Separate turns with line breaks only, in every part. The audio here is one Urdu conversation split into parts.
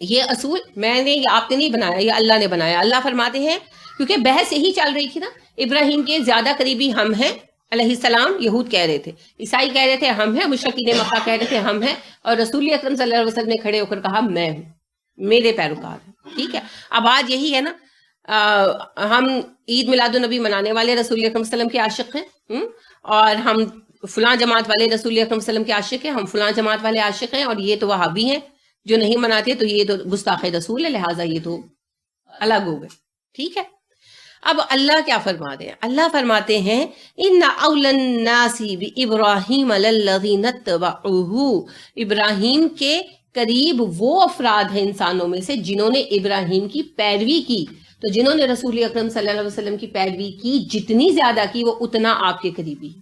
یہ اصول میں نے آپ نے نہیں بنایا، یہ اللہ نے بنایا. اللہ فرماتے ہیں کیونکہ بحث یہی چل رہی تھی نا، ابراہیم کے زیادہ قریبی ہم ہیں علیہ السلام. یہود کہہ رہے تھے، عیسائی کہہ رہے تھے ہم ہیں، مشرکین مکہ کہہ رہے تھے ہم ہیں، اور رسول اکرم صلی اللہ علیہ وسلم نے کھڑے ہو کر کہا میں ہوں، میرے پیروکار ہیں. ٹھیک ہے. اب آج یہی ہے نا، ہم عید میلاد النبی منانے والے رسول اکرم صلی اللہ علیہ وسلم کے عاشق ہیں، اور ہم فلاں جماعت والے رسول اکرم صلی اللہ علیہ وسلم کے عاشق ہیں، ہم فلاں جماعت والے عاشق ہیں، اور یہ تو وہابی ہیں جو نہیں مناتے، تو یہ تو گستاخ رسول ہے، لہٰذا یہ تو الگ ہو گئے. ٹھیک ہے. اب اللہ کیا فرماتے ہیں؟ اللہ فرماتے ہیں ان اول الناس بابراہیم للذین اتبعوہ، ابراہیم کے قریب وہ افراد ہیں انسانوں میں سے جنہوں نے ابراہیم کی پیروی کی. تو جنہوں نے رسول اکرم صلی اللہ علیہ وسلم کی پیروی کی، جتنی زیادہ کی، وہ اتنا آپ کے قریبی ہے.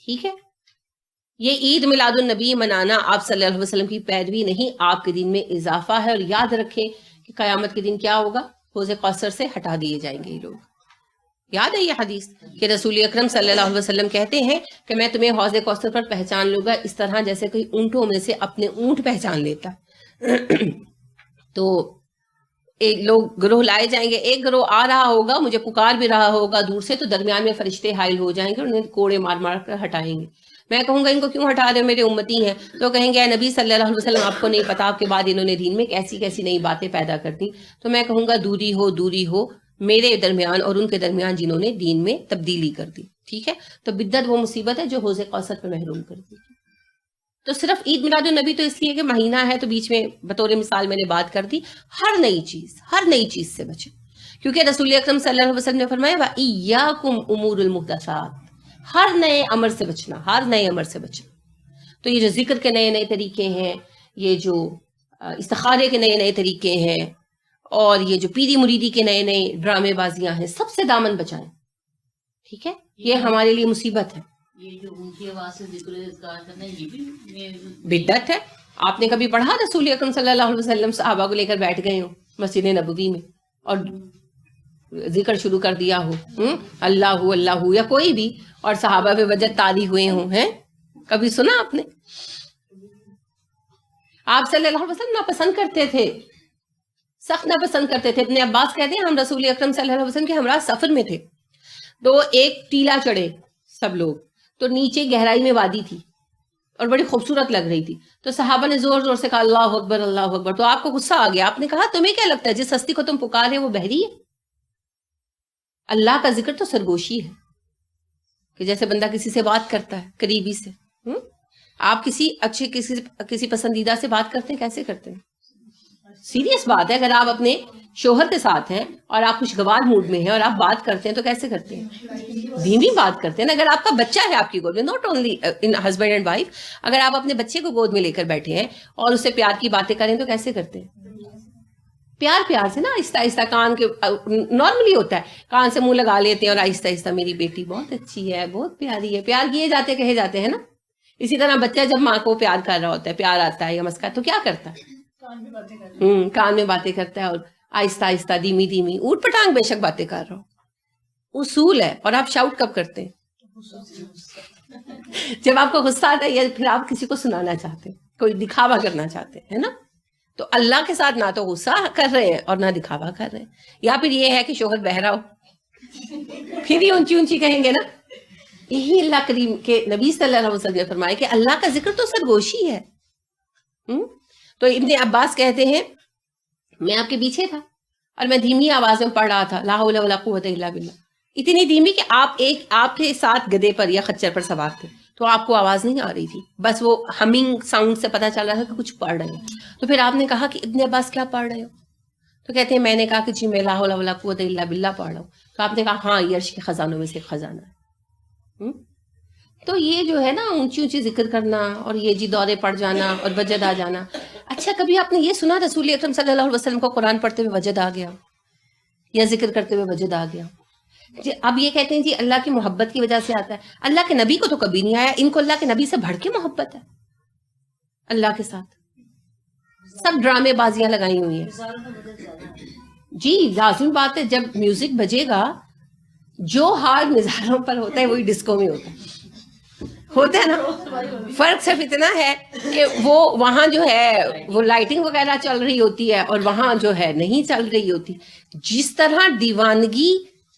ٹھیک ہے. یہ عید میلاد النبی منانا آپ صلی اللہ علیہ وسلم کی پیروی نہیں، آپ کے دین میں اضافہ ہے. اور یاد رکھیں کہ قیامت کے دن کیا ہوگا؟ حوض کوثر سے ہٹا دیے جائیں گے یہ لوگ. یاد ہے یہ حدیث کہ رسول اکرم صلی اللہ علیہ وسلم کہتے ہیں کہ میں تمہیں حوض کوثر پر پہچان لوں گا اس طرح جیسے کوئی اونٹوں میں سے اپنے اونٹ پہچان لیتا. تو ایک لوگ گروہ لائے جائیں گے، ایک گروہ آ رہا ہوگا، مجھے پکار بھی رہا ہوگا دور سے، تو درمیان میں فرشتے حائل ہو جائیں گے اور انہیں کوڑے مار مار کر ہٹائیں گے. میں کہوں گا ان کو کیوں ہٹا رہے ہو، میرے امتی ہیں. تو کہیں گے اے نبی صلی اللہ علیہ وسلم آپ کو نہیں پتا آپ کے بعد انہوں نے دین میں کیسی کیسی نئی باتیں پیدا کر دی. تو میں کہوں گا دوری ہو میرے درمیان اور ان کے درمیان جنہوں نے دین میں تبدیلی کر دی. ٹھیک ہے. تو بدعت وہ مصیبت ہے جو حوض کوثر پہ محروم کر دی. تو صرف عید میلاد النبی تو اس لیے کہ مہینہ ہے تو بیچ میں بطور مثال میں نے بات کر دی. ہر نئی چیز سے بچیں، کیونکہ رسول اکرم صلی اللہ علیہ وسلم نے فرمایا وَإِيَّاكُمْ أُمُورُ الْمُحْدَثَاتِ، ہر نئے امر سے بچنا. تو یہ جو ذکر کے نئے نئے طریقے ہیں، یہ جو استخارے کے نئے نئے طریقے ہیں، اور یہ جو پیری مریدی کے نئے نئے ڈرامے بازیاں ہیں، سب سے دامن بچائیں. ٹھیک ہے. یہ ہمارے لیے مصیبت ہے.
یہ جو اونچی آواز سے ذکر اذکار کرنا یہ بھی
بدعت ہے. آپ نے کبھی پڑھا رسول اکرم صلی اللہ علیہ وسلم صحابہ کو لے کر بیٹھ گئے ہوں مسجد نبوی میں اور ذکر شروع کر دیا ہو اللہ اللہ یا کوئی بھی، اور صحابہ پہ وجد تاری ہوئے ہوں؟ ہیں کبھی سنا آپ نے؟ آپ صلی اللہ علیہ وسلم ناپسند کرتے تھے، سخت ناپسند کرتے تھے. ابن عباس کہتے ہیں ہم رسول اکرم صلی اللہ علیہ وسلم کے ہمراہ سفر میں تھے، تو ایک ٹیلا چڑھے سب لوگ، تو نیچے گہرائی میں وادی تھی اور بڑی خوبصورت لگ رہی تھی. تو صحابہ نے زور زور سے کہا اللہ اکبر اللہ اکبر. تو آپ کو غصہ آ گیا، آپ نے کہا تمہیں کیا لگتا ہے جس ہستی کو تم پکار رہے وہ بحری ہے؟ اللہ کا ذکر تو سرگوشی ہے، کہ جیسے بندہ کسی سے بات کرتا ہے قریبی سے. آپ کسی اچھے کسی پسندیدہ سے بات کرتے ہیں، کیسے کرتے ہیں؟ سیریس بات ہے. اگر آپ اپنے شوہر کے ساتھ ہیں اور آپ خوشگوار موڈ میں ہیں اور آپ بات کرتے ہیں تو کیسے کرتے ہیں؟ دھیمی بات کرتے ہیں نا. اگر آپ کا بچہ ہے آپ کی گود میں، not only in husband and wife, اگر آپ اپنے بچے کو گود میں لے کر بیٹھے ہیں اور اس سے پیار کی باتیں کریں تو کیسے کرتے ہیں؟ پیار سے نا، آہستہ آہستہ. کان کے نارملی ہوتا ہے کان سے منہ لگا لیتے ہیں اور آہستہ آہستہ میری بیٹی بہت اچھی ہے، بہت پیاری ہے. پیار کیے جاتے کہے جاتے ہیں نا. اسی طرح بچہ جب ماں کو پیار کر رہا ہوتا ہے، پیار آتا ہے یا مسکا، تو کیا کرتا ہے؟ کان میں باتیں کرتا ہے اور آہستہ آہستہ دھیمی دھیمی اوٹ پٹانگ بے شک باتیں کر رہا ہو. اصول ہے. اور آپ شاؤٹ کب کرتے ہیں؟ جب آپ کو غصہ آتا ہے یا پھر آپ کسی کو سنانا چاہتے ہیں، کوئی دکھاوا کرنا چاہتے ہیں نا. تو اللہ کے ساتھ نہ تو غصہ کر رہے ہیں اور نہ دکھاوا کر رہے ہیں. یا پھر یہ ہے کہ شوہر بہرا ہو پھر ہی اونچی اونچی کہیں گے نا. یہی اللہ کریم کے نبی صلی اللہ علیہ وسلم نے فرمایا کہ اللہ کا ذکر تو سرگوشی ہے. تو ابن عباس کہتے ہیں میں آپ کے پیچھے تھا اور میں دھیمی آواز میں پڑھ رہا تھا لا حول ولا قوت الا باللہ، اتنی دھیمی کہ آپ کے ساتھ گدے پر یا خچر پر سوار تھے تو آپ کو آواز نہیں آ رہی تھی، بس وہ ہمنگ ساؤنڈ سے پتہ چل رہا تھا کہ کچھ پڑھ رہے ہیں. تو پھر آپ نے کہا کہ ابن عباس کیا پڑھ رہے ہو؟ تو کہتے ہیں میں نے کہا کہ جی میں لا حول ولا قوت الا باللہ پڑھ رہا ہوں. تو آپ نے کہا ہاں یہ عرش کے خزانوں میں سے ایک خزانہ ہے. تو یہ جو ہے نا اونچی اونچی ذکر کرنا اور یہ جی دورے پڑ جانا اور وجد آ جانا. اچھا کبھی آپ نے یہ سنا رسول اکرم صلی اللہ علیہ وسلم کو قرآن پڑھتے ہوئے وجد آ گیا یا ذکر کرتے ہوئے وجد آ گیا؟ اب یہ کہتے ہیں جی اللہ کی محبت کی وجہ سے آتا ہے. اللہ کے نبی کو تو کبھی نہیں آیا. ان کو اللہ کے نبی سے بڑھ کے محبت ہے اللہ کے ساتھ. سب ڈرامے بازیاں لگائی ہوئی ہیں. جی لازمی بات ہے، جب میوزک بجے گا جو حال نظاروں پر ہوتا ہے وہی ڈسکو میں ہوتا ہے. ہوتا ہے نا. فرق صرف اتنا ہے کہ وہ وہاں جو ہے وہ لائٹنگ وغیرہ چل رہی ہوتی ہے اور وہاں جو ہے نہیں چل رہی ہوتی. جس طرح دیوانگی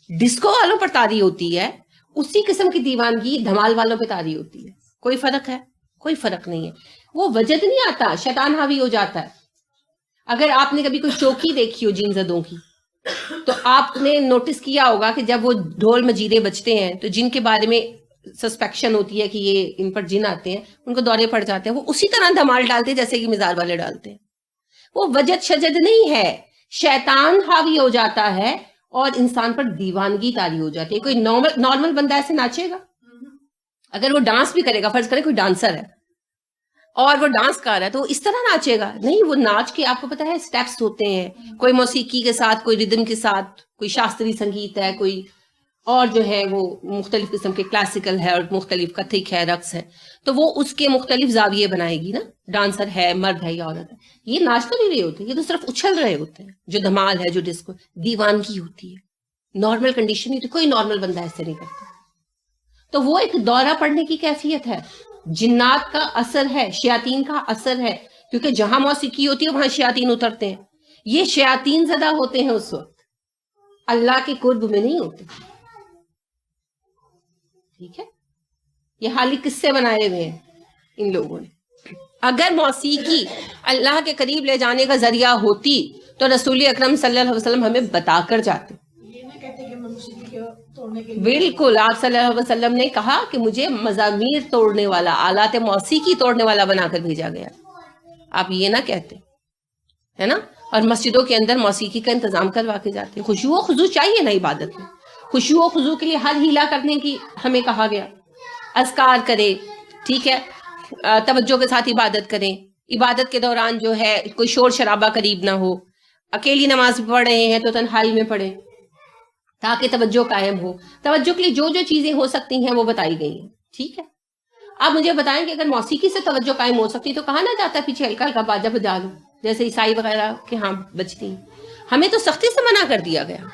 ڈسکو والوں پر طاری ہوتی ہے اسی قسم کی دیوانگی دھمال والوں پہ طاری ہوتی ہے. کوئی فرق ہے؟ کوئی فرق نہیں ہے. وہ وجد نہیں آتا, شیطان حاوی ہو جاتا ہے. اگر آپ نے کبھی کوئی چوکی دیکھی ہو جن زدوں کی تو آپ نے نوٹس کیا ہوگا کہ جب وہ ڈھول مجیدے بجتے ہیں تو جن کے بارے میں سسپیکشن ہوتی ہے کہ یہ ان پر جن آتے ہیں ان کو دورے پڑ جاتے ہیں, وہ اسی طرح دھمال ڈالتے ہیں جیسے کہ مزار والے ڈالتے ہیں. وہ وجد شجد نہیں ہے, شیطان حاوی ہو جاتا ہے اور انسان پر دیوانگی طاری ہو جاتی ہے. کوئی نارمل بندہ ایسے ناچے گا؟ اگر وہ ڈانس بھی کرے گا, فرض کرے کوئی ڈانسر ہے اور وہ ڈانس کر رہا ہے تو وہ اس طرح ناچے گا نہیں. وہ ناچ کے آپ کو پتا ہے سٹیپس ہوتے ہیں, کوئی موسیقی کے ساتھ, کوئی ردم کے ساتھ, کوئی شاستری سنگیت ہے, کوئی اور جو ہے وہ مختلف قسم کے کلاسیکل ہے اور مختلف کتھک ہے, رقص ہے, تو وہ اس کے مختلف زاویے بنائے گی نا. ڈانسر ہے, مرد ہے یا عورت ہے, یہ ناچ تو نہیں رہے ہوتے, یہ تو صرف اچھل رہے ہوتے ہیں. جو دھمال ہے, جو ڈسکو, دیوانگی ہوتی ہے, نارمل کنڈیشن نہیں ہوتی. کوئی نارمل بندہ ایسے نہیں کرتا. تو وہ ایک دورہ پڑنے کی کیفیت ہے, جنات کا اثر ہے, شیاطین کا اثر ہے, کیونکہ جہاں موسیقی ہوتی ہے وہاں شیاطین اترتے ہیں. یہ شیاطین زدہ ہوتے ہیں اس وقت, اللہ کے قرب میں نہیں ہوتے. ٹھیک ہے, یہ حالی کس سے بنائے ہوئے ہیں ان لوگوں نے. اگر موسیقی اللہ کے قریب لے جانے کا ذریعہ ہوتی تو رسول اکرم صلی اللہ علیہ وسلم ہمیں بتا کر جاتے. بالکل, آپ صلی اللہ علیہ وسلم نے کہا کہ مجھے مزامیر توڑنے والا, آلات موسیقی توڑنے والا بنا کر بھیجا گیا. آپ یہ نہ کہتے, ہے نا. اور مسجدوں کے اندر موسیقی کا انتظام کروا کے جاتے. خشوع و خضوع چاہیے نا عبادت میں. خشوع و خضوع کے لیے ہر ہیلا کرنے کی ہمیں کہا گیا. اذکار کرے, ٹھیک ہے, توجہ کے ساتھ عبادت کریں. عبادت کے دوران جو ہے کوئی شور شرابہ قریب نہ ہو. اکیلی نماز پڑھ رہے ہیں تو تنہائی میں پڑھیں تاکہ توجہ قائم ہو. توجہ کے لیے جو جو چیزیں ہو سکتی ہیں وہ بتائی گئی ہیں. ٹھیک ہے, آپ مجھے بتائیں کہ اگر موسیقی سے توجہ قائم ہو سکتی تو کہا نہ جاتا پیچھے ہلکا ہلکا باجا بجا لو جیسے عیسائی وغیرہ کے ہاں بجتی ہیں. ہمیں تو سختی سے منع کر دیا گیا,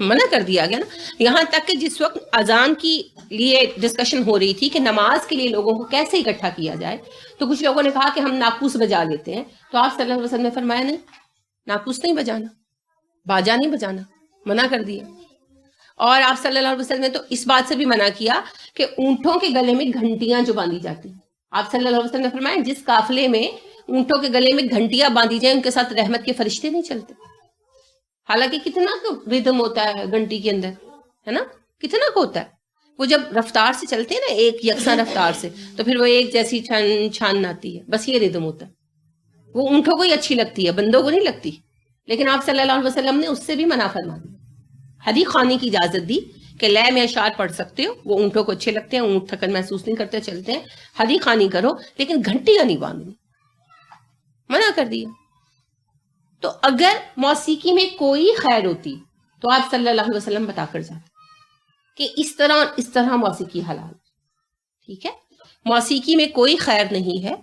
منع کر دیا گیا نا. یہاں تک کہ جس وقت اذان کی لیے ڈسکشن ہو رہی تھی کہ نماز کے لیے لوگوں کو کیسے اکٹھا کیا جائے, تو کچھ لوگوں نے کہا کہ ہم ناقوس بجا لیتے ہیں. تو آپ صلی اللہ علیہ وسلم نے فرمایا نہیں, ناقوس نہیں بجانا, باجا نہیں بجانا, منع کر دیا. اور آپ صلی اللہ علیہ وسلم نے تو اس بات سے بھی منع کیا کہ اونٹوں کے گلے میں گھنٹیاں جو باندھی جاتی ہیں, آپ صلی اللہ علیہ وسلم نے فرمایا جس قافلے میں اونٹوں کے گلے میں گھنٹیاں باندھی جائیں ان کے ساتھ رحمت کے فرشتے نہیں چلتے. حالانکہ کتنا ردم ہوتا ہے گھنٹی کے اندر, ہے نا, کتنا کو ہوتا ہے. وہ جب رفتار سے چلتے ہیں نا ایک یکساں رفتار سے تو پھر وہ ایک جیسی چھان آتی ہے, بس یہ ردم ہوتا ہے. وہ اونٹوں کو ہی اچھی لگتی ہے, بندوں کو نہیں لگتی. لیکن آپ صلی اللہ علیہ وسلم نے اس سے بھی منع فرما دیا. حدیق خوانی کی اجازت دی کہ لے میں اشعار پڑھ سکتے ہو, وہ اونٹوں کو اچھے لگتے ہیں, اونٹ تھکن محسوس نہیں کرتے, چلتے ہیں. حدیق خوانی کرو لیکن گھنٹیاں نہیں باندھنی, منع کر دیا. تو اگر موسیقی میں کوئی خیر ہوتی تو آپ صلی اللہ علیہ وسلم بتا کر جاتے کہ اس طرح موسیقی حلال. ٹھیک ہے, موسیقی میں کوئی خیر نہیں ہے,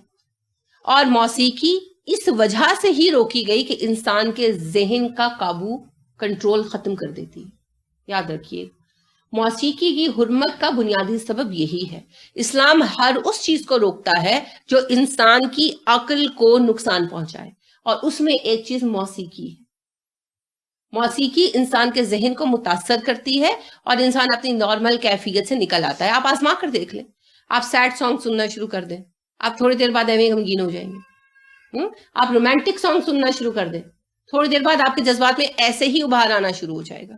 اور موسیقی اس وجہ سے ہی روکی گئی کہ انسان کے ذہن کا قابو, کنٹرول ختم کر دیتی. یاد رکھیے, موسیقی کی حرمت کا بنیادی سبب یہی ہے. اسلام ہر اس چیز کو روکتا ہے جو انسان کی عقل کو نقصان پہنچائے, اور اس میں ایک چیز موسیقی ہے. موسیقی انسان کے ذہن کو متاثر کرتی ہے اور انسان اپنی نارمل کیفیت سے نکل آتا ہے. آپ آزما کر دیکھ لیں, آپ سیڈ سانگ سننا شروع کر دیں, آپ تھوڑی دیر بعد ایویں غمگین ہو جائیں گے. آپ رومانٹک سانگ سننا شروع کر دیں, تھوڑی دیر بعد آپ کے جذبات میں ایسے ہی ابھار آنا شروع ہو جائے گا.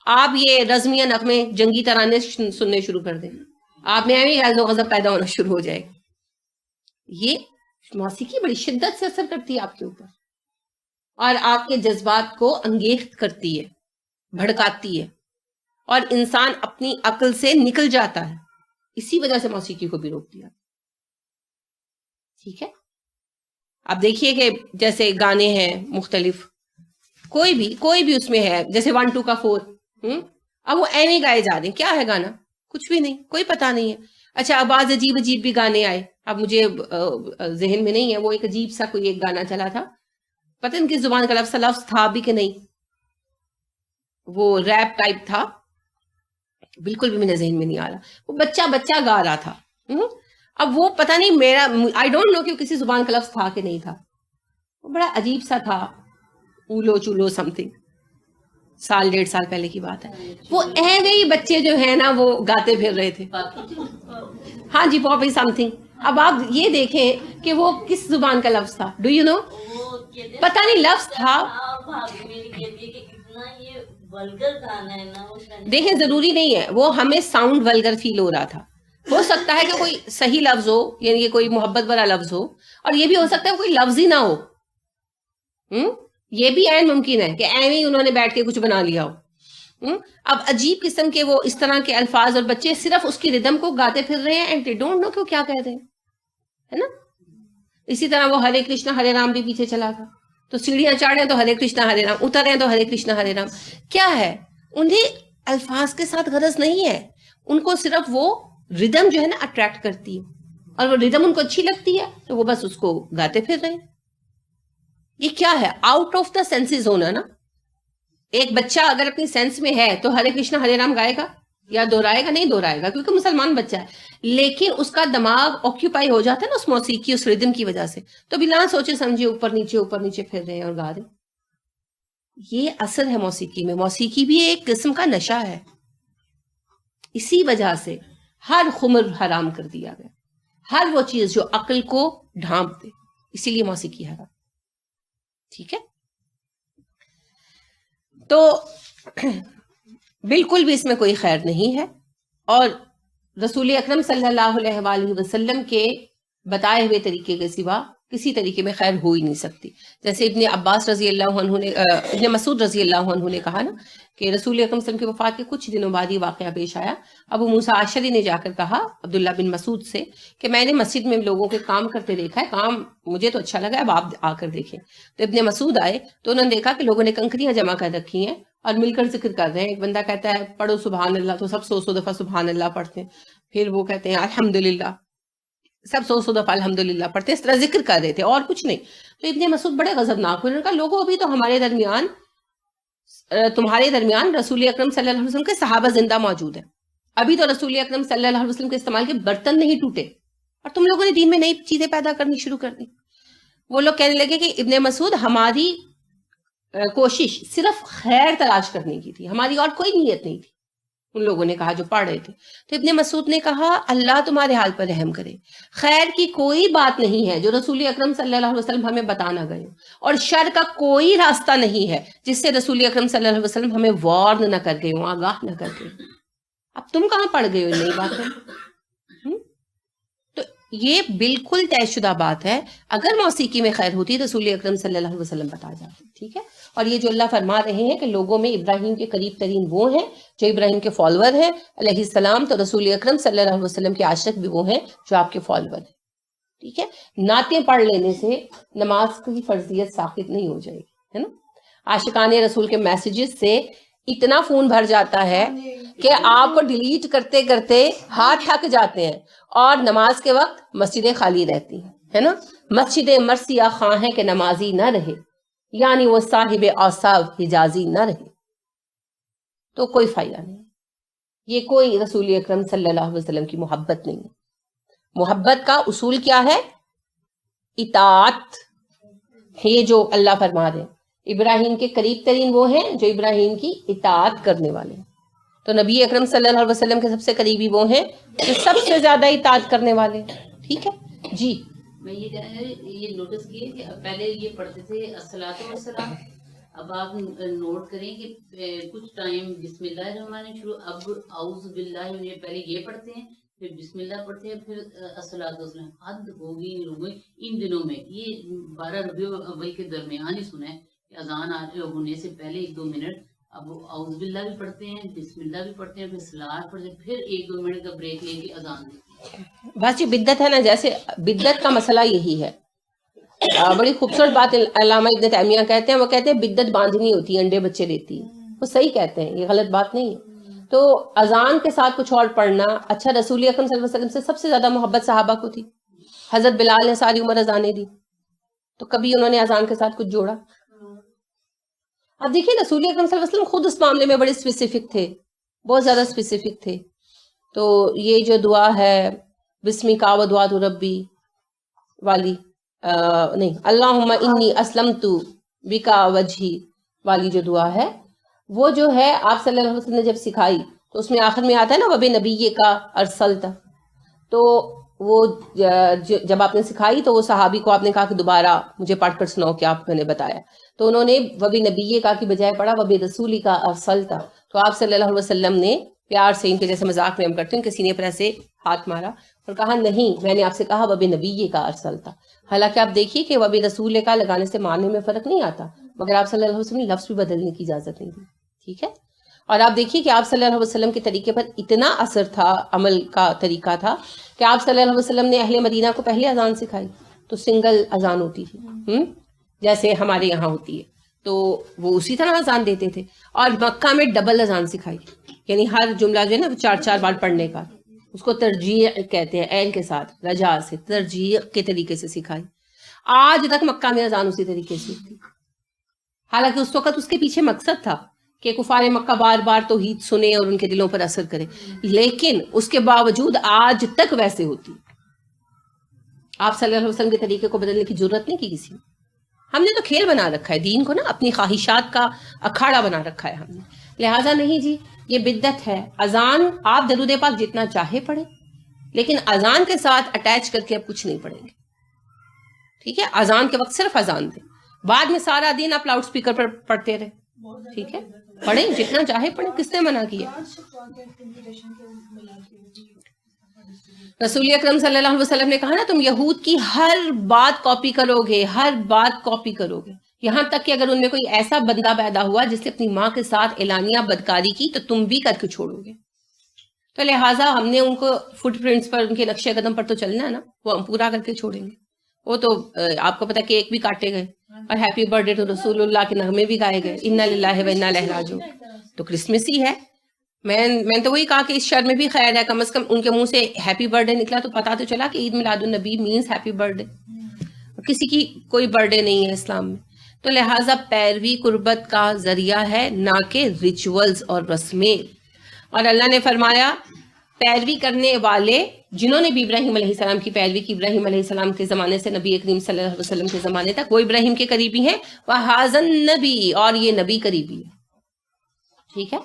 آپ یہ رزمیہ نغمے, جنگی ترانے سننے شروع کر دیں, آپ میں ایویں غیظ و غضب پیدا ہونا شروع ہو جائے گا. یہ موسیقی بڑی شدت سے اثر کرتی ہے آپ کے اوپر, اور آپ کے جذبات کو انگیخت کرتی ہے, بھڑکاتی ہے, اور انسان اپنی عقل سے نکل جاتا ہے. اسی وجہ سے موسیقی کو بھی روک دیا. ٹھیک ہے, آپ دیکھیے کہ جیسے گانے ہیں مختلف, کوئی بھی اس میں ہے, جیسے 1 2 کا 4, اب وہ ایویں گائے جا رہے ہیں. کیا ہے گانا؟ کچھ بھی نہیں, کوئی پتہ نہیں ہے. اچھا, آواز عجیب بھی گانے آئے, اب مجھے ذہن میں نہیں ہے, وہ ایک عجیب سا کوئی ایک گانا چلا تھا, پتہ نہیں کس زبان کا لفظ تھا بھی کہ نہیں, وہ ریپ ٹائپ تھا, بالکل بھی میرے ذہن میں نہیں آ رہا. وہ بچہ گا رہا تھا, اب وہ پتہ نہیں میرا آئی ڈونٹ نو کہ کسی زبان کا لفظ تھا کہ نہیں تھا, وہ بڑا عجیب سا تھا, اولو چولو سم تھنگ, 1.5 سال پہلے کی بات ہے. وہ ایوے ہی بچے جو ہیں نا وہ گاتے پھر رہے تھے, ہاں جی پاپی سم تھنگ. اب آپ یہ دیکھیں کہ وہ کس زبان کا لفظ تھا, ڈو یو نو, پتہ نہیں لفظ تھا. دیکھیں ضروری نہیں ہے, وہ ہمیں ساؤنڈ ولگر فیل ہو رہا تھا. ہو سکتا ہے کہ کوئی صحیح لفظ ہو, یعنی کہ کوئی محبت بھرا لفظ ہو, اور یہ بھی ہو سکتا ہے کوئی لفظ ہی نہ ہو. یہ بھی عین ممکن ہے کہ ایویں انہوں نے بیٹھ کے کچھ بنا لیا ہو. اب عجیب قسم کے وہ اس طرح کے الفاظ, اور بچے صرف اس کی ردم کو گاتے پھر رہے ہیں اینڈ دے ڈونٹ نو کہ وہ کیا کہہ رہے ہیں, ہے نا. اسی طرح وہ ہرے کرشنا ہرے رام بھی پیچھے چلا تھا, تو سیڑھیاں چڑھ رہے ہیں تو ہرے کرشنا ہرے رام, اتر رہے ہیں تو ہرے کرشنا ہرے رام. کیا ہے, انہیں الفاظ کے ساتھ غرض نہیں ہے, ان کو صرف وہ ردم جو ہے نا اٹریکٹ کرتی ہے, اور وہ ردم ان کو اچھی لگتی ہے تو وہ بس اس کو گاتے پھر رہے ہیں. یہ کیا ہے, آؤٹ آف دا سینسز ہونا نا. ایک بچہ اگر اپنی سینس میں ہے تو ہرے کرشنا ہرے رام گائے گا یا دہرائے گا؟ نہیں دہرائے گا, کیونکہ مسلمان بچہ ہے. لیکن اس کا دماغ آکیوپائی ہو جاتا ہے نا اس موسیقی, اس ردم کی وجہ سے, تو بلا سوچے سمجھے اوپر نیچے پھر رہے ہیں اور گا رہے ہیں. یہ اثر ہے موسیقی میں. موسیقی بھی ایک قسم کا نشہ ہے. اسی وجہ سے ہر خمر حرام کر دیا گیا, ہر وہ چیز جو عقل کو ڈھانپ دے, اسی لیے موسیقی حرام. ٹھیک ہے, تو بالکل بھی اس میں کوئی خیر نہیں ہے, اور رسول اکرم صلی اللہ علیہ وآلہ وسلم کے بتائے ہوئے طریقے کے سوا کسی طریقے میں خیر ہو ہی نہیں سکتی. جیسے ابن عباس رضی اللہ عنہ نے, ابن مسعود رضی اللہ عنہ نے کہا نا کہ رسول اکرم صلی اللہ علیہ وسلم کی وفات کے کچھ دنوں بعد یہ واقعہ پیش آیا. ابو موسیٰ اشعری نے جا کر کہا عبداللہ بن مسعود سے کہ میں نے مسجد میں لوگوں کے کام کرتے دیکھا ہے, کام مجھے تو اچھا لگا, اب آپ آ کر دیکھیں. تو ابن مسعود آئے تو انہوں نے دیکھا کہ لوگوں نے کنکریاں جمع کر رکھی ہیں اور مل کر ذکر کر رہے ہیں. ایک بندہ کہتا ہے پڑھو سبحان اللہ, تو سب 100 دفعہ سبحان اللہ پڑھتے ہیں. پھر وہ کہتے ہیں الحمدللہ, سب 100 دفعہ الحمدللہ پڑھتے ہیں. اس طرح ذکر کر رہے تھے اور کچھ نہیں. تو ابن مسعود بڑے غضبناک ہوئے, انہوں نے کہا لوگوں ابھی تو تمہارے درمیان رسول اکرم صلی اللہ علیہ وسلم کے صحابہ زندہ موجود ہیں, ابھی تو رسول اکرم صلی اللہ علیہ وسلم کے استعمال کے برتن نہیں ٹوٹے, اور تم لوگوں نے دین میں نئی چیزیں پیدا کرنی شروع کر دی. وہ لوگ کہنے لگے کہ ابن مسعود ہماری کوشش صرف خیر تلاش کرنے کی تھی, ہماری اور کوئی نیت نہیں تھی. ان لوگوں نے کہا جو پڑھ رہے تھے. تو ابن مسعود نے کہا اللہ تمہارے حال پر رحم کرے, خیر کی کوئی بات نہیں ہے جو رسول اکرم صلی اللہ علیہ وسلم ہمیں بتانا گئے, اور شر کا کوئی راستہ نہیں ہے جس سے رسول اکرم صلی اللہ علیہ وسلم ہمیں وارن نہ کر گئے ہوں, آگاہ نہ کر گئے. اب تم کہاں پڑھ گئے ہو نئی باتیں؟ تو یہ بالکل طے شدہ بات ہے, اگر موسیقی میں خیر ہوتی رسول اکرم صلی اللہ علیہ وسلم بتا جاتے. ٹھیک ہے, اور یہ جو اللہ فرما رہے ہیں کہ لوگوں میں ابراہیم کے قریب ترین وہ ہیں جو ابراہیم کے فالوور ہیں علیہ السلام, تو رسول اکرم صلی اللہ علیہ وسلم کے عاشق بھی وہ ہیں جو آپ کے فالوور ہیں. ٹھیک ہے, نعتیں پڑھ لینے سے نماز کی فرضیت ساقط نہیں ہو جائے گی, ہے نا. عاشقان رسول کے میسیجز سے اتنا فون بھر جاتا ہے کہ آپ کو ڈیلیٹ کرتے کرتے ہاتھ تھک جاتے ہیں, اور نماز کے وقت مسجدیں خالی رہتی ہیں, ہے نا. مسجد مرثیہ خواہ ہے کہ نمازی نہ رہے, یعنی وہ صاحب اوصاف حجازی نہ رہے, تو کوئی فائدہ نہیں. یہ کوئی رسول اکرم صلی اللہ علیہ وسلم کی محبت نہیں ہے. محبت کا اصول کیا ہے؟ اطاعت. یہ جو اللہ فرما رہے ہیں ابراہیم کے قریب ترین وہ ہیں جو ابراہیم کی اطاعت کرنے والے ہیں, تو نبی اکرم صلی اللہ علیہ وسلم کے سب سے قریبی وہ ہیں جو سب سے زیادہ اطاعت کرنے والے ہیں. ٹھیک ہے جی.
میں یہ نوٹس کیے کہ پہلے یہ پڑھتے تھے الصلاۃ والسلام, اب آپ نوٹ کریں کہ کچھ ٹائم بسم اللہ الرحمن الرحیم شروع, اب اعوذ باللہ میں پہلے یہ پڑھتے ہیں, پھر بسم اللہ پڑھتے ہیں, پھر الصلاۃ والسلام. حد ہوگی ان دنوں میں. یہ 12 ربیع الاول کے درمیان ہی سنا ہے کہ اذان ہونے سے پہلے 1-2 منٹ اب اعوذ باللہ بھی پڑھتے ہیں, بسم اللہ بھی پڑھتے ہیں, پھر صلاۃ پڑھتے ہیں, پھر 1-2 منٹ کا بریک لے کے اذان دیتے ہیں.
بس یہ بدعت ہے نا, جیسے بدعت کا مسئلہ یہی ہے. بڑی خوبصورت بات علامہ ابن تیمیہ کہتے ہیں, وہ کہتے ہیں بدعت باندھنی ہوتی ہے, انڈے بچے دیتی ہے. وہ صحیح کہتے ہیں, یہ غلط بات نہیں ہے. تو اذان کے ساتھ کچھ اور پڑھنا اچھا. رسول اکرم صلی اللہ علیہ وسلم سے سب سے زیادہ محبت صحابہ کو تھی. حضرت بلال نے ساری عمر اذانیں دی, تو کبھی انہوں نے اذان کے ساتھ کچھ جوڑا؟ اب دیکھیے رسول اکرم صلی اللہ علیہ وسلم خود اس معاملے میں بڑے اسپیسیفک تھے, بہت زیادہ اسپیسیفک تھے. تو یہ جو دعا ہے بسمک ودعوت ربی والی نہیں اللہم انی اسلمت بکا وجہی والی جو دعا ہے، وہ جو ہے آپ صلی اللہ علیہ وسلم نے جب سکھائی تو اس میں آخر میں آتا ہے نا وبِ نبی کا ارسلت، تو وہ جب آپ نے سکھائی تو وہ صحابی کو آپ نے کہا کہ دوبارہ مجھے پڑھ کر سناؤ کہ آپ نے بتایا، تو انہوں نے وبِ نبی کا کی بجائے پڑھا وبِ رسولی کا ارسلت، تو آپ صلی اللہ علیہ وسلم نے پیار سے ان کے جیسے مذاق میں ہم کرتے ہیں ان کے سینے پر ایسے ہاتھ مارا اور کہا نہیں، میں نے آپ سے کہا وبِ نبی کا ارسلت۔ حالانکہ آپ دیکھیے کہ وبِ رسول کا لگانے سے معنی میں فرق نہیں آتا، مگر آپ صلی اللہ علیہ وسلم نے لفظ بھی بدلنے کی اجازت نہیں دی، ٹھیک ہے۔ اور آپ دیکھیے کہ آپ صلی اللہ علیہ وسلم کے طریقے پر اتنا اثر تھا، عمل کا طریقہ تھا کہ آپ صلی اللہ علیہ وسلم نے اہل مدینہ کو پہلے اذان سکھائی تو سنگل اذان ہوتی تھی، جیسے ہمارے یہاں ہوتی ہے، تو وہ اسی طرح اذان دیتے تھے، اور مکہ میں ڈبل اذان سکھائی، یعنی ہر جملہ جو ہے نا 4 بار پڑھنے کا، اس کو ترجیح کہتے ہیں، عین کے ساتھ رجا سے ترجیح کے طریقے سے سکھائی۔ آج تک مکہ میں اذان اسی طریقے سے ہوتی، حالانکہ اس وقت اس کے پیچھے مقصد تھا کہ کفار مکہ بار بار توحید سنے اور ان کے دلوں پر اثر کرے، لیکن اس کے باوجود آج تک ویسے ہوتی۔ آپ صلی اللہ علیہ وسلم کے طریقے کو بدلنے کی جرت نہیں کی کسی نے۔ ہم نے تو کھیل بنا رکھا ہے دین کو نا، اپنی خواہشات کا اکھاڑا بنا رکھا ہے ہم نے، لہٰذا نہیں جی، یہ بدعت ہے۔ اذان آپ درود پاک جتنا چاہے پڑھیں، لیکن اذان کے ساتھ اٹیچ کر کے آپ کچھ نہیں پڑھیں گے، ٹھیک ہے۔ اذان کے وقت صرف اذان دیں، بعد میں سارا دن آپ لاؤڈ سپیکر پر پڑھتے رہے، ٹھیک ہے، پڑھیں جتنا چاہے پڑھیں، کس نے منع کیا؟ رسول اکرم صلی اللہ علیہ وسلم نے کہا نا تم یہود کی ہر بات کاپی کرو گے، ہر بات کاپی کرو گے، یہاں تک کہ اگر ان میں کوئی ایسا بندہ پیدا ہوا جس نے اپنی ماں کے ساتھ اعلانیہ بدکاری کی تو تم بھی کر کے چھوڑو گے۔ تو لہٰذا ہم نے ان کو فٹ پرنٹس پر، ان کے نقشے قدم پر تو چلنا ہے نا، وہ ہم پورا کر کے چھوڑیں گے۔ وہ تو آپ کو پتا کیک بھی کاٹے گئے اور ہیپی برتھ ڈے ٹو رسول اللہ کے نغمے بھی گائے گئے، انا للہ و انا الیہ راجعون، تو کرسمس ہی ہے۔ میں تو وہی کہا کہ اس شر میں بھی خیر ہے، کم از کم ان کے منہ سے ہیپی برتھ ڈے نکلا تو پتا تو چلا کہ عید میلاد النبی مینز ہیپی برتھ ڈے، کسی کی کوئی برتھ ڈے نہیں ہے اسلام میں۔ تو لہٰذا پیروی قربت کا ذریعہ ہے، نہ کہ ریچولز اور رسمیں۔ اور اللہ نے فرمایا پیروی کرنے والے جنہوں نے بھی ابراہیم علیہ السلام کی پیروی کی، ابراہیم علیہ السلام کے زمانے سے نبی کریم صلی اللہ علیہ وسلم کے زمانے تک، وہ ابراہیم کے قریبی ہیں، وَهَٰذَا النَّبِي، اور یہ نبی قریبی ہے، ٹھیک ہے،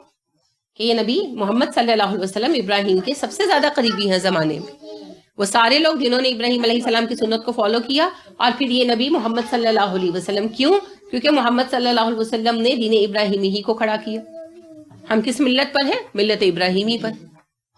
کہ یہ نبی محمد صلی اللہ علیہ وسلم ابراہیم کے سب سے زیادہ قریبی ہیں زمانے میں۔ وہ سارے لوگ جنہوں نے ابراہیم علیہ السلام کی سنت کو فالو کیا، اور پھر یہ نبی محمد صلی اللہ علیہ وسلم، کیوں؟ کیونکہ محمد صلی اللہ علیہ وسلم نے دین ابراہیمی ہی کو کھڑا کیا۔ ہم کس ملت پر ہیں؟ ملت ابراہیمی پر،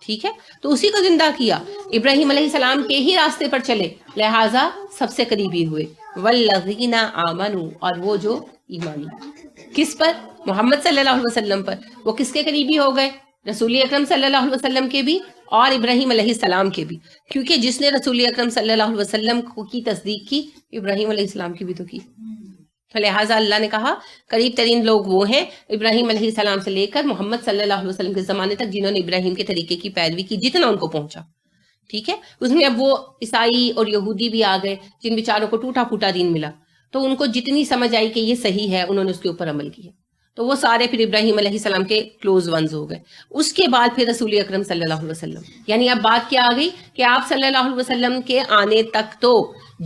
ٹھیک ہے، تو اسی کو زندہ کیا، ابراہیم علیہ السلام کے ہی راستے پر چلے، لہٰذا سب سے قریبی ہوئے۔ والذین آمنوا، اور وہ جو ایمان لائے، کس پر؟ محمد صلی اللہ علیہ وسلم پر۔ وہ کس کے قریبی ہو گئے؟ رسول اکرم صلی اللہ علیہ وسلم کے بھی اور ابراہیم علیہ السلام کے بھی، کیونکہ جس نے رسول اکرم صلی اللہ علیہ وسلم کی تصدیق کی، ابراہیم علیہ السلام کی بھی تو کی۔ تو لہٰذا اللہ نے کہا قریب ترین لوگ وہ ہیں ابراہیم علیہ السلام سے لے کر محمد صلی اللہ علیہ وسلم کے زمانے تک، جنہوں نے ابراہیم کے طریقے کی پیروی کی جتنا ان کو پہنچا، ٹھیک ہے۔ اس میں اب وہ عیسائی اور یہودی بھی آ گئے جن بیچاروں کو ٹوٹا پھوٹا دین ملا، تو ان کو جتنی سمجھ آئی کہ یہ صحیح ہے انہوں نے اس کے اوپر عمل کیا، تو وہ سارے پھر ابراہیم علیہ السلام کے کلوز ونز ہو گئے۔ اس کے بعد پھر رسول اکرم صلی اللہ علیہ وسلم، یعنی اب بات کیا آ گئی کہ آپ صلی اللہ علیہ وسلم کے آنے تک تو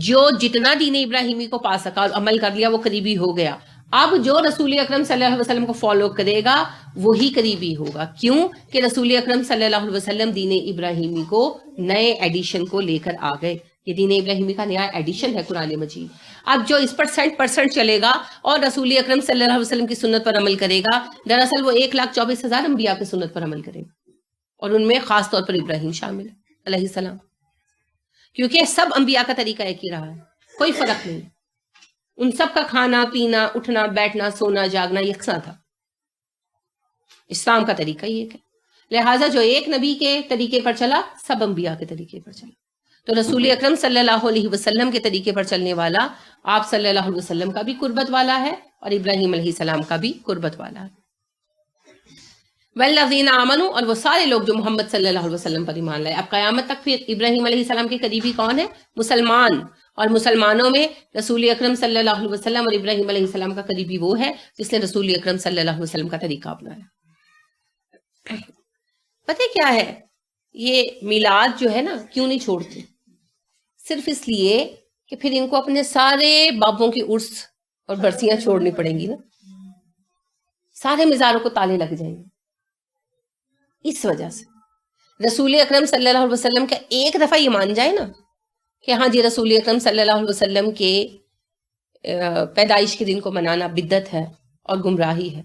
جو جتنا دین ابراہیمی کو پا سکا اور عمل کر لیا وہ قریبی ہو گیا۔ اب جو رسول اکرم صلی اللہ علیہ وسلم کو فالو کرے گا وہی قریبی ہوگا، کیوں کہ رسول اکرم صلی اللہ علیہ وسلم دین ابراہیمی کو نئے ایڈیشن کو لے کر آ گئے۔ یہ دین ابراہیمی کا نیا ایڈیشن ہے قرآن مجید۔ اب جو اس پر 100% چلے گا اور رسول اکرم صلی اللہ علیہ وسلم کی سنت پر عمل کرے گا، دراصل وہ 1,24,000 انبیاء کی سنت پر عمل کرے گا، اور ان میں خاص طور پر ابراہیم شامل ہے علیہ السلام، کیونکہ سب انبیاء کا طریقہ ایک ہی رہا ہے، کوئی فرق نہیں، ان سب کا کھانا پینا اٹھنا بیٹھنا سونا جاگنا یکساں تھا، اسلام کا طریقہ ہی ایک ہے۔ لہٰذا جو ایک نبی کے طریقے پر چلا سب انبیاء کے طریقے پر چلا، تو رسول اکرم صلی اللہ علیہ وسلم کے طریقے پر چلنے والا آپ صلی اللہ علیہ وسلم کا بھی قربت والا ہے اور ابراہیم علیہ السلام کا بھی قربت والا ہے۔ والذین آمنوا، اور وہ سارے لوگ جو محمد صلی اللہ علیہ وسلم پر ایمان لائے۔ اب قیامت تک پھر ابراہیم علیہ السلام کے قریبی کون ہے؟ مسلمان، اور مسلمانوں میں رسول اکرم صلی اللہ علیہ وسلم اور ابراہیم علیہ السلام کا قریبی وہ ہے جس نے رسول اکرم صلی اللہ علیہ وسلم کا طریقہ اپنایا۔ پتہ کیا ہے یہ میلاد جو ہے نا کیوں نہیں چھوڑتے؟ صرف اس لیے کہ پھر ان کو اپنے سارے بابوں کی عرس اور برسیاں چھوڑنی پڑیں گی نا، سارے مزاروں کو تالے لگ جائیں گے۔ اس وجہ سے رسول اکرم صلی اللہ علیہ وسلم کا ایک دفعہ یہ مان جائے نا کہ ہاں جی رسول اکرم صلی اللہ علیہ وسلم کے پیدائش کے دن کو منانا بدعت ہے اور گمراہی ہے،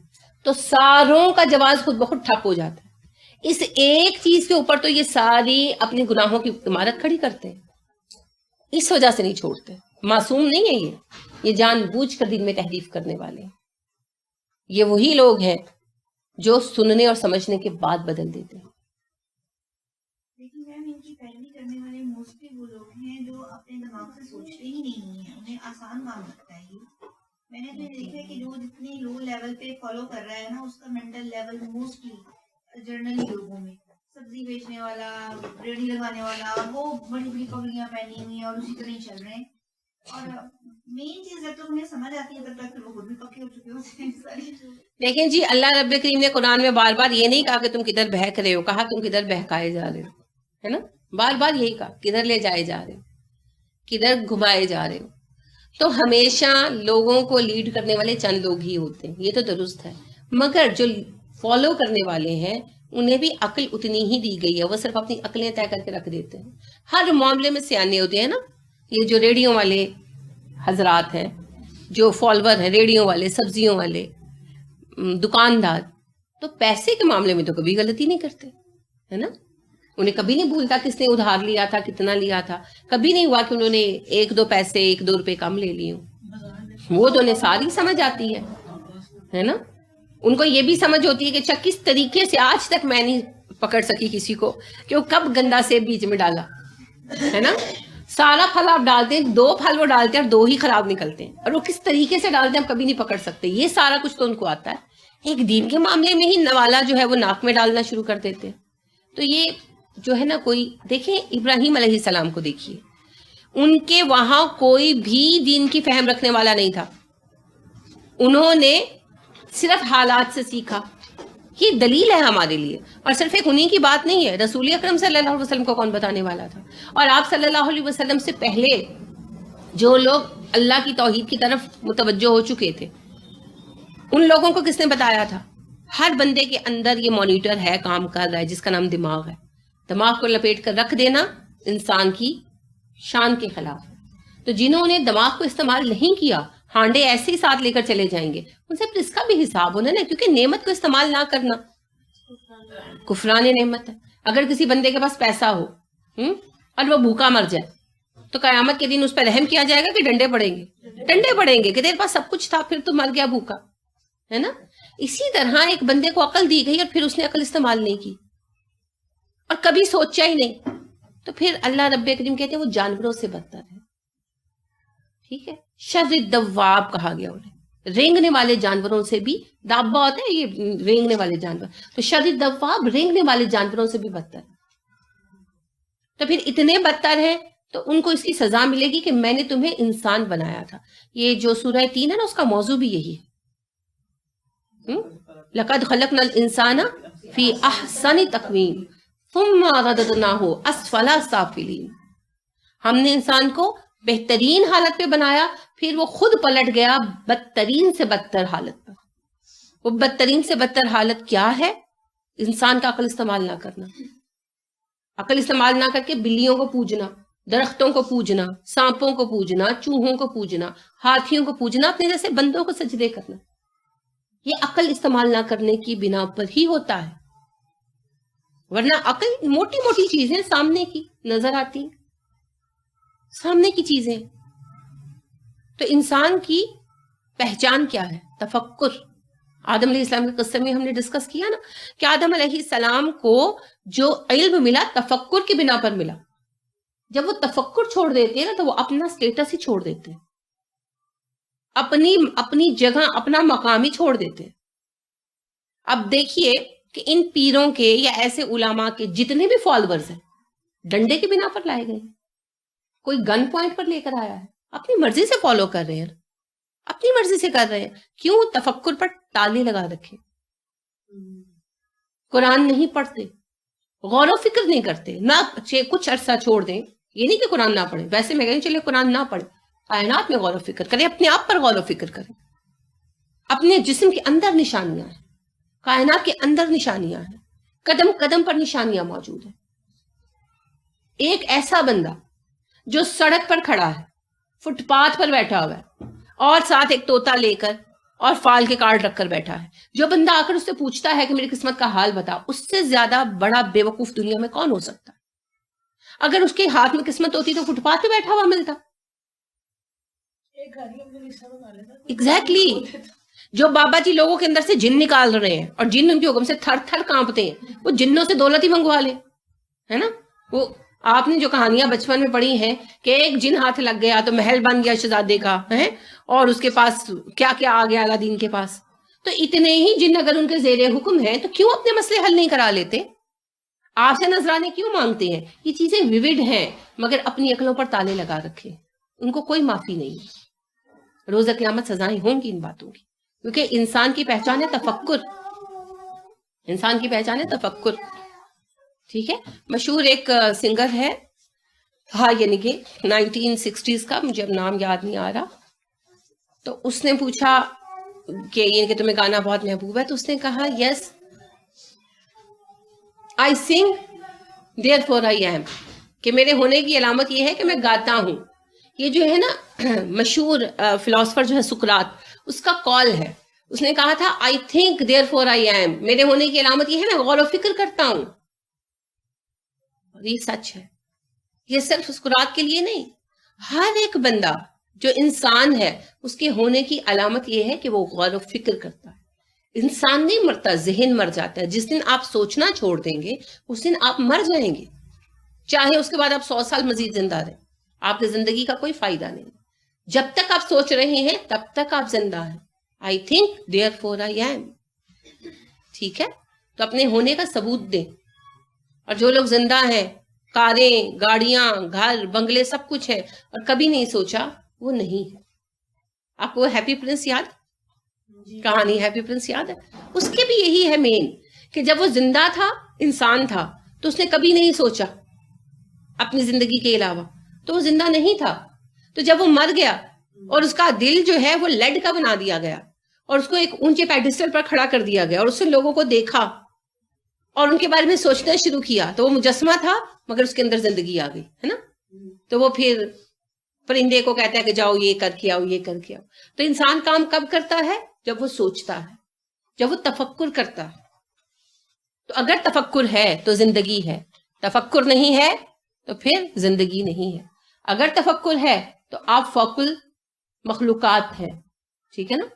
تو ساروں کا جواز خود بخود ٹھپ ہو جاتا ہے۔ اس ایک چیز کے اوپر تو یہ ساری اپنے گناہوں کی عمارت کھڑی کرتے ہیں، اس وجہ سے نہیں چھوڑتے۔ معصوم نہیں ہے یہ جان بوجھ کر دل میں تحریف کرنے والے ہیں۔ یہ وہی لوگ ہیں جو سننے اور سمجھنے کے بعد بدل دیتے ہیں۔
لیکن میم ان کی پیروی کرنے والے موسٹلی وہ لوگ ہیں جو اپنے دماغ سے سوچتے ہی نہیں ہیں، انہیں آسان کام لگتا ہے یہ۔ میں نے تو دیکھا ہے کہ جو جتنے لو لیول پہ فالو کر رہا ہے نا، اس کا مینٹل لیول موسٹلی جرنلی لوگوں میں، سبزی بیچنے والا، ریڑھی لگانے والا، وہ بڑی بڑی پگڑیاں پہنی ہوئی ہیں اور اسی طرح ہی چل رہے ہیں۔ اور مین چیز جب تک انہیں سمجھ آتی ہے تب تک وہ خود بھی پکے ہو چکے ہوتے ہیں ساری۔
لیکن جی اللہ رب کریم نے قرآن میں بار بار یہ نہیں کہا کہ تم کدھر بہک رہے ہو، کہا تم کدھر بہکائے جا رہے ہو، ہے نا؟ بار بار یہی کہا کدھر لے جائے جا رہے ہو، کدھر گھمائے جا رہے ہو۔ تو ہمیشہ لوگوں کو لیڈ کرنے والے چند لوگ ہی ہوتے ہیں، یہ تو درست ہے، مگر جو فالو کرنے والے ہیں انہیں بھی عقل اتنی ہی دی گئی ہے، وہ صرف اپنی عقلیں طے کر کے رکھ دیتے ہیں۔ ہر معاملے میں سیانے ہوتے ہیں نا، یہ جو ریڑیوں والے حضرات ہیں، جو فالوور ہیں، ریڑیوں والے، سبزیوں والے، دکاندار، تو پیسے کے معاملے میں تو کبھی غلطی نہیں کرتے، ہے نا؟ انہیں کبھی نہیں بھولتا کس نے ادھار لیا تھا، کتنا لیا تھا، کبھی نہیں ہوا کہ انہوں نے 1-2 پیسے 1-2 روپے کم لے لیے ہوں۔ وہ تو انہیں ساری سمجھ آتی ہے نا؟ ان کو یہ بھی سمجھ ہوتی ہے کہ اچھا کس طریقے سے آج تک میں نہیں پکڑ سکی کسی کو کہ وہ کب گندا سیب بیچ میں ڈالا، ہے نا؟ سارا پھل آپ ڈالتے ہیں، 2 پھل وہ ڈالتے ہیں اور 2 ہی خراب نکلتے ہیں، اور وہ کس طریقے سے ڈالتے ہیں ہم کبھی نہیں پکڑ سکتے۔ یہ سارا کچھ تو ان کو آتا ہے۔ ایک دین کے معاملے میں ہی نوالا جو ہے وہ ناک میں ڈالنا شروع کر دیتے ہیں۔ تو یہ جو ہے نا، کوئی دیکھیں ابراہیم علیہ السلام کو دیکھیے، ان کے وہاں کوئی بھی دین کی فہم رکھنے والا نہیں تھا، انہوں نے صرف حالات سے سیکھا۔ یہ دلیل ہے ہمارے لیے، اور صرف ایک انہی کی بات نہیں ہے، رسول اکرم صلی اللہ علیہ وسلم کو کون بتانے والا تھا؟ اور آپ صلی اللہ علیہ وسلم سے پہلے جو لوگ اللہ کی توحید کی طرف متوجہ ہو چکے تھے، ان لوگوں کو کس نے بتایا تھا؟ ہر بندے کے اندر یہ مانیٹر ہے، کام کر رہا ہے، جس کا نام دماغ ہے۔ دماغ کو لپیٹ کر رکھ دینا انسان کی شان کے خلاف ہے۔ تو جنہوں نے دماغ کو استعمال نہیں کیا، ہانڈے ایسے ہی ساتھ لے کر چلے جائیں گے، ان سے پھر اس کا بھی حساب ہونا نا، کیونکہ نعمت کو استعمال نہ کرنا کفران نعمت ہے۔ اگر کسی بندے کے پاس پیسہ ہو اور وہ بھوکا مر جائے تو قیامت کے دن اس پہ رحم کیا جائے گا کہ ڈنڈے پڑیں گے؟ ڈنڈے پڑیں گے کہ تیرے پاس سب کچھ تھا پھر تو مر گیا بھوکا، ہے نا؟ اسی طرح ایک بندے کو عقل دی گئی اور پھر اس نے عقل استعمال نہیں کی اور کبھی سوچا ہی نہیں، تو پھر اللہ رب کریم کہتے ہیں وہ جانوروں سے بدتر ہے۔ ٹھیک ہے، شر الدواب کہا گیا انہیں، رینگنے والے جانوروں سے بھی، دابا ہوتا ہے یہ رینگنے والے جانور، تو شر الدواب رینگنے والے جانوروں سے بھی بدتر ہے۔ تو پھر اتنے بدتر ہیں تو ان کو اس کی سزا ملے گی کہ میں نے تمہیں انسان بنایا تھا۔ یہ جو سورہ 3 ہے نا، اس کا موضوع بھی یہی ہے، لَقَدْ خَلَقْنَا الْإِنسَانَ فِي أَحْسَنِ تَقْوِيمٍ ثُمَّ رَدَدْنَاهُ أَسْفَلَ سَافِلِينَ۔ ہم نے انسان کو بہترین حالت پہ بنایا، پھر وہ خود پلٹ گیا بدترین سے بدتر حالت پر۔ وہ بدترین سے بدتر حالت کیا ہے؟ انسان کا عقل استعمال نہ کرنا، عقل استعمال نہ کر کے بلیوں کو پوجنا، درختوں کو پوجنا، سانپوں کو پوجنا، چوہوں کو پوجنا، ہاتھیوں کو پوجنا، اپنے جیسے بندوں کو سجدے کرنا۔ یہ عقل استعمال نہ کرنے کی بنا پر ہی ہوتا ہے، ورنہ عقل موٹی موٹی چیزیں سامنے کی نظر آتی ہیں، سامنے کی چیزیں۔ تو انسان کی پہچان کیا ہے؟ تفکر۔ آدم علیہ السلام کے قصے میں ہم نے ڈسکس کیا نا کہ آدم علیہ السلام کو جو علم ملا تفکر کی بنا پر ملا۔ جب وہ تفکر چھوڑ دیتے ہیں نا تو وہ اپنا سٹیٹس ہی چھوڑ دیتے ہیں، اپنی جگہ، اپنا مقام ہی چھوڑ دیتے ہیں۔ اب دیکھیے کہ ان پیروں کے یا ایسے علماء کے جتنے بھی فالوورز ہیں ڈنڈے کی بنا پر لائے گئے، کوئی گن پوائنٹ پر لے کر آیا ہے، اپنی مرضی سے فالو کر رہے ہیں، اپنی مرضی سے کر رہے ہیں۔ کیوں؟ تفکر پر تالے لگا رکھے، قرآن نہیں پڑھتے، غور و فکر نہیں کرتے، نہ کچھ عرصہ چھوڑ دیں. یہ نہیں کہ قرآن نہ پڑھیں، ویسے میں کہیں چلے قرآن نہ پڑھیں، کائنات میں غور و فکر کریں، اپنے آپ پر غور و فکر کریں. اپنے جسم کے اندر نشانیاں ہیں، کائنات کے اندر نشانیاں ہیں، قدم قدم پر نشانیاں موجود ہیں. ایک ایسا بندہ جو سڑک پر کھڑا ہے، فٹ پاتھ پر بیٹھا ہوا ہے، اور ساتھ ایک طوطا لے کر اور فال کے کارڈ رکھ کر بیٹھا ہے، جو بندہ آ کر اس سے پوچھتا ہے کہ میری قسمت کا حال بتا، اس سے زیادہ بڑا بے وقوف دنیا میں کون ہو سکتا ہے؟ اگر اس کے ہاتھ میں قسمت ہوتی تو فٹ پاتھ پہ بیٹھا ہوا ملتا. ایگزیکٹلی. جو بابا جی لوگوں کے اندر سے جن نکال رہے ہیں اور جن ان کے حکم سے تھر تھر کانپتے ہیں، وہ جنوں سے دولت ہی منگوا لیں، ہے نا. وہ آپ نے جو کہانیاں بچپن میں پڑھی ہیں کہ ایک جن ہاتھ لگ گیا تو محل بن گیا شہزادے کا، ہے، اور اس کے پاس کیا کیا آ گیا الادین کے پاس. تو اتنے ہی جن اگر ان کے زیر حکم ہیں تو کیوں اپنے مسئلے حل نہیں کرا لیتے؟ آپ سے نذرانے کیوں مانگتے ہیں؟ یہ چیزیں ویوڈ ہیں، مگر اپنی عقلوں پر تالے لگا رکھے، ان کو کوئی معافی نہیں. روز قیامت سزائیں ہوں گی ان باتوں کی، کیونکہ انسان کی پہچان ہے تفکر. انسان کی پہچان ہے تفکر. ٹھیک ہے. مشہور ایک سنگر ہے، ہاں یعنی کہ 1960s کا، مجھے اب نام یاد نہیں آ رہا، تو اس نے پوچھا کہ یہ کہ تمہیں گانا بہت محبوب ہے، تو اس نے کہا یس I sing therefore I am، کہ میرے ہونے کی علامت یہ ہے کہ میں گاتا ہوں. یہ جو ہے نا مشہور فلاسفر جو ہے سقراط، اس کا قول ہے. اس نے کہا تھا I think therefore I am، میرے ہونے کی علامت یہ ہے میں غور و فکر کرتا ہوں. اور یہ سچ ہے. یہ صرف سقراط کے لیے نہیں، ہر ایک بندہ جو انسان ہے اس کے ہونے کی علامت یہ ہے کہ وہ غور و فکر کرتا ہے. انسان نہیں مرتا، ذہن مر جاتا ہے. جس دن آپ سوچنا چھوڑ دیں گے اس دن آپ مر جائیں گے، چاہے اس کے بعد آپ 100 سال مزید زندہ رہیں، آپ کی زندگی کا کوئی فائدہ نہیں. جب تک آپ سوچ رہے ہیں تب تک آپ زندہ ہیں. I think therefore I am. ٹھیک ہے. تو اپنے ہونے کا ثبوت دیں. اور جو لوگ زندہ ہیں، کاریں، گاڑیاں، گھر، بنگلے، سب کچھ ہے، اور کبھی نہیں سوچا، وہ نہیں ہے. آپ کو ہیپی پرنس یاد، کہانی ہیپی پرنس یاد ہے؟ اس کے بھی یہی ہے مین، کہ جب وہ زندہ تھا، انسان تھا، تو اس نے کبھی نہیں سوچا اپنی زندگی کے علاوہ، تو وہ زندہ نہیں تھا. تو جب وہ مر گیا اور اس کا دل جو ہے وہ لیڈ کا بنا دیا گیا اور اس کو ایک اونچے پیڈسٹل پر کھڑا کر دیا گیا اور اس سے لوگوں کو دیکھا اور ان کے بارے میں سوچنا شروع کیا، تو وہ مجسمہ تھا مگر اس کے اندر زندگی آ گئی، ہے نا. تو وہ پھر پرندے کو کہتا ہے کہ جاؤ یہ کر کے آؤ، یہ کر کے آؤ. تو انسان کام کب کرتا ہے؟ جب وہ سوچتا ہے، جب وہ تفکر کرتا ہے. تو اگر تفکر ہے تو زندگی ہے، تفکر نہیں ہے تو پھر زندگی نہیں ہے. اگر تفکر ہے تو آپ فوق المخلوقات ہیں، ٹھیک ہے نا،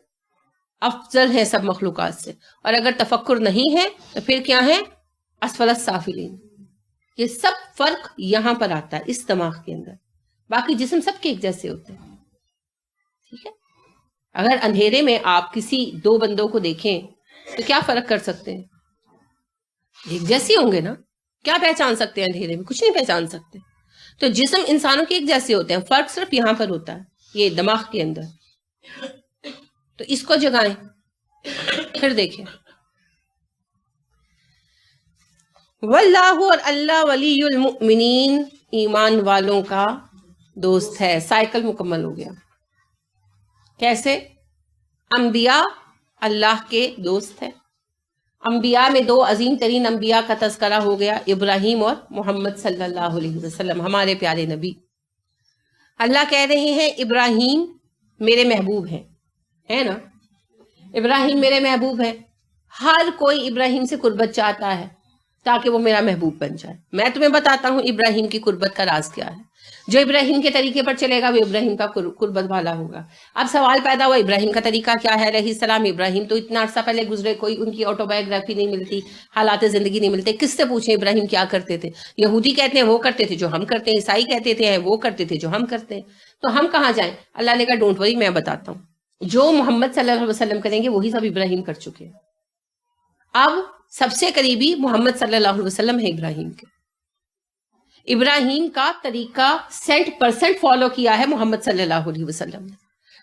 افضل ہے سب مخلوقات سے. اور اگر تفکر نہیں ہے تو پھر کیا ہے؟ اسفل السافلین. یہ سب فرق یہاں پر آتا ہے اس دماغ کے اندر. باقی جسم سب کے ایک جیسے ہوتے ہیں، ٹھیک ہے. اگر اندھیرے میں آپ کسی دو بندوں کو دیکھیں تو کیا فرق کر سکتے ہیں؟ ایک جیسے ہوں گے نا. کیا پہچان سکتے ہیں اندھیرے میں؟ کچھ نہیں پہچان سکتے. تو جسم انسانوں کے ایک جیسے ہوتے ہیں، فرق صرف یہاں پر ہوتا ہے، یہ دماغ کے اندر. تو اس کو جگائیں، پھر دیکھیں. واللہ، اور اللہ، ولی المؤمنین، ایمان والوں کا دوست ہے. سائیکل مکمل ہو گیا. کیسے؟ انبیاء اللہ کے دوست ہیں. انبیاء میں دو عظیم ترین انبیاء کا تذکرہ ہو گیا، ابراہیم اور محمد صلی اللہ علیہ وسلم، ہمارے پیارے نبی. اللہ کہہ رہے ہیں ابراہیم میرے محبوب ہیں، ہے نا. ابراہیم میرے محبوب ہیں. ہر کوئی ابراہیم سے قربت چاہتا ہے تاکہ وہ میرا محبوب بن جائے. میں تمہیں بتاتا ہوں ابراہیم کی قربت کا راز کیا ہے. جو ابراہیم کے طریقے پر چلے گا وہ ابراہیم کا قربت والا ہوگا. اب سوال پیدا ہوا ابراہیم کا طریقہ کیا ہے علیہ السلام؟ ابراہیم تو اتنا عرصہ پہلے گزرے، کوئی ان کی آٹو بایوگرافی نہیں ملتی، حالات زندگی نہیں ملتے. کس سے پوچھیں ابراہیم کیا کرتے تھے؟ یہودی کہتے ہیں وہ کرتے تھے جو ہم کرتے ہیں، عیسائی کہتے تھے وہ کرتے تھے جو ہم کرتے ہیں. تو ہم کہاں جائیں؟ اللہ نے کہا ڈونٹ وری، میں بتاتا ہوں. جو محمد صلی اللہ علیہ وسلم کریں گے وہی سب ابراہیم کر چکے ہیں. اب سب سے قریبی محمد صلی اللہ علیہ وسلم ہے ابراہیم کے. ابراہیم کا طریقہ 100% فالو کیا ہے محمد صلی اللہ علیہ وسلم نے.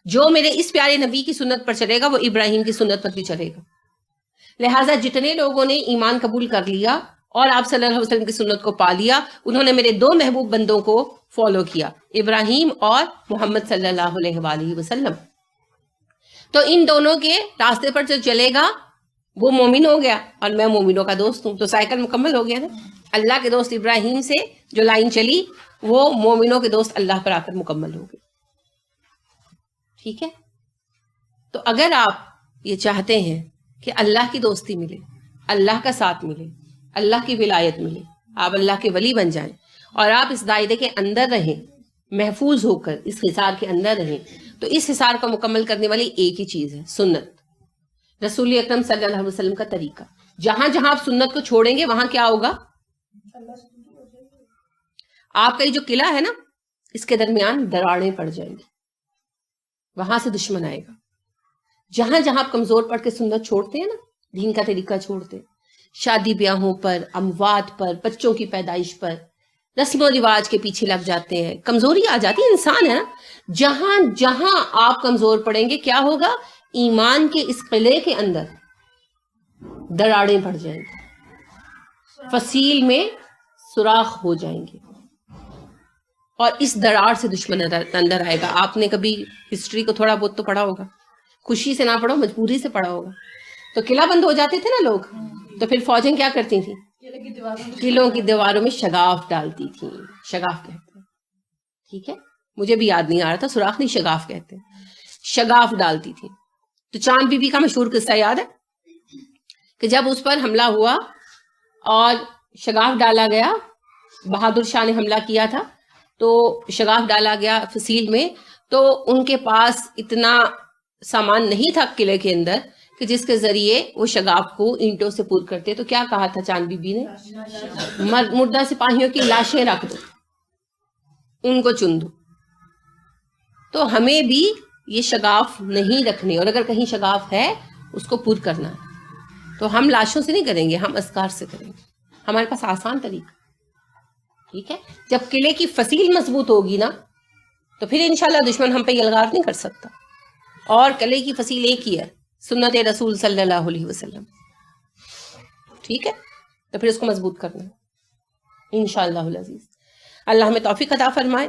جو میرے اس پیارے نبی کی سنت پر چلے گا وہ ابراہیم کی سنت پر بھی چلے گا. لہٰذا جتنے لوگوں نے ایمان قبول کر لیا اور آپ صلی اللہ علیہ وسلم کی سنت کو پا لیا. انہوں نے میرے 2 محبوب بندوں کو فالو کیا, ابراہیم اور محمد صلی اللہ علیہ وآلہ وسلم. تو ان دونوں کے راستے پر جو چلے گا وہ مومن ہو گیا, اور میں مومنوں کا دوست ہوں, تو سائیکل مکمل ہو گیا نا. اللہ کے دوست ابراہیم سے جو لائن چلی وہ مومنوں کے دوست اللہ پر آ کر مکمل ہو گئی. ٹھیک ہے, تو اگر آپ یہ چاہتے ہیں کہ اللہ کی دوستی ملے, اللہ کا ساتھ ملے, اللہ کی ولایت ملے, آپ اللہ کے ولی بن جائیں, اور آپ اس دائرے کے اندر رہیں, محفوظ ہو کر اس حصار کے اندر رہیں, تو اس حصار کو مکمل کرنے والی ایک ہی چیز ہے, سنت, رسول اکرم صلی اللہ علیہ وسلم کا طریقہ. جہاں جہاں آپ سنت کو چھوڑیں گے وہاں کیا ہوگا؟ آپ کا یہ جو قلعہ ہے نا, اس کے درمیان دراڑیں پڑ جائیں گی, وہاں سے دشمن آئے گا. جہاں جہاں آپ کمزور پڑ کے سنت چھوڑتے ہیں نا, دین کا طریقہ چھوڑتے ہیں, شادی بیاہوں پر, اموات پر, بچوں کی پیدائش پر, رسم و رواج کے پیچھے لگ جاتے ہیں, کمزوری آ جاتی ہے, انسان ہے نا. جہاں جہاں آپ کمزور پڑیں گے کیا ہوگا؟ ایمان کے اس قلعے کے اندر دراڑیں پڑ جائیں گی, فصیل میں سوراخ ہو جائیں گے, اور اس دراڑ سے دشمن اندر آئے گا. آپ نے کبھی ہسٹری کو تھوڑا بہت تو پڑھا ہوگا, خوشی سے نہ پڑھو, مجبوری سے پڑھا ہوگا. تو قلعہ بند ہو جاتے تھے نا لوگ, تو پھر فوجیں کیا کرتی تھیں؟ قلعوں کی دیواروں میں شگاف ڈالتی تھیں. شگاف کہتے ہیں, ٹھیک ہے, مجھے بھی یاد نہیں آ رہا تھا, سوراخ نہیں شگاف کہتے ہیں. شگاف ڈالتی تھی. تو چاند بی بی کا مشہور قصہ یاد ہے کہ جب اس پر حملہ ہوا اور شگاف ڈالا گیا, بہادر شاہ نے حملہ کیا تھا, تو شگاف ڈالا گیا فصیل میں, تو ان کے پاس اتنا سامان نہیں تھا قلعے کے اندر کہ جس کے ذریعے وہ شگاف کو اینٹوں سے پور کرتے. تو کیا کہا تھا چاند بی بی نے؟ مردہ سپاہیوں کی لاشیں رکھ دو, ان کو چن دو. تو ہمیں بھی یہ شگاف نہیں رکھنے, اور اگر کہیں شگاف ہے اس کو پور کرنا ہے. تو ہم لاشوں سے نہیں کریں گے, ہم اذکار سے کریں گے. ہمارے پاس آسان طریقہ, ٹھیک ہے. جب قلعے کی فصیل مضبوط ہوگی نا, تو پھر انشاءاللہ دشمن ہم پہ یلغار نہیں کر سکتا. اور قلعے کی فصیل ایک ہی ہے, سنت رسول صلی اللہ علیہ وسلم, ٹھیک ہے. تو پھر اس کو مضبوط کرنا ہے انشاءاللہ العزیز. اللہ ہمیں توفیق عطا فرمائے.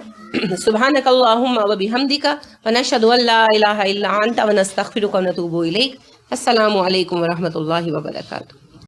سبحانک اللہم و بحمدک ونشہد ان لا الہ الا انت ونستغفرک ونتوب الیک. السلام علیکم ورحمۃ اللہ وبرکاتہ.